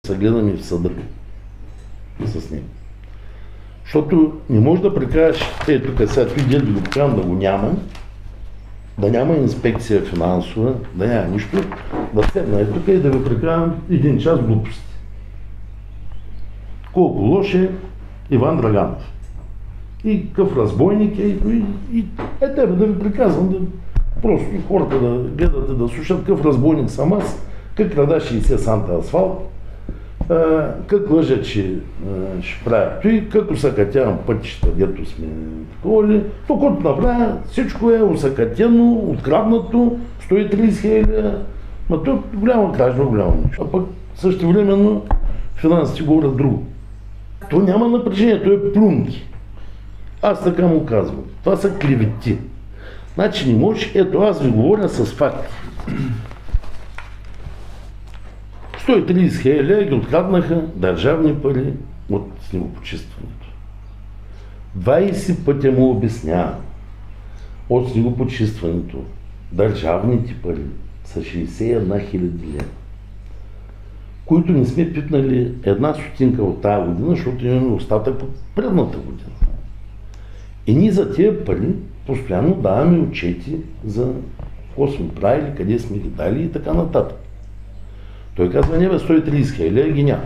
се гледаме в съда с него. Защото не можеш да прекараш, тук сега ти дед го покажам да го няма, да няма инспекция финансова, да няма нищо, да седна тук и да ви прекарам един час глупости. Колко лош е Иван Драганов. И какъв разбойник е, и тебе да ви приказвам, да просто хората да гледате, да слушат какъв разбойник съм аз, как крада 60 санта асфалт, как лъжа, че ще правя той, как усъкатявам пътища, дето сме такова. То, което направя, всичко е усъкатено, откраднато, 130 хиляди, но то е голяма кражба, голямо нещо. А пък същевременно финансите говорят друго. То няма напрежение, то е плюнки. Аз така му казвам. Това са клевети. Значи не можеш, ето аз ви говоря с факти. 130 хиляди ги откраднаха държавни пари от снегопочистването. 20 пъти му обяснявам. От снегопочистването държавните пари са 61 хиляди лева, които не сме пипнали една стотинка от тази година, защото имаме остатък от предната година. И ние за тия пари постоянно даваме отчети за какво сме правили, къде сме ги дали и така нататък. Той казва, не бе, 130 хиляди ги няма.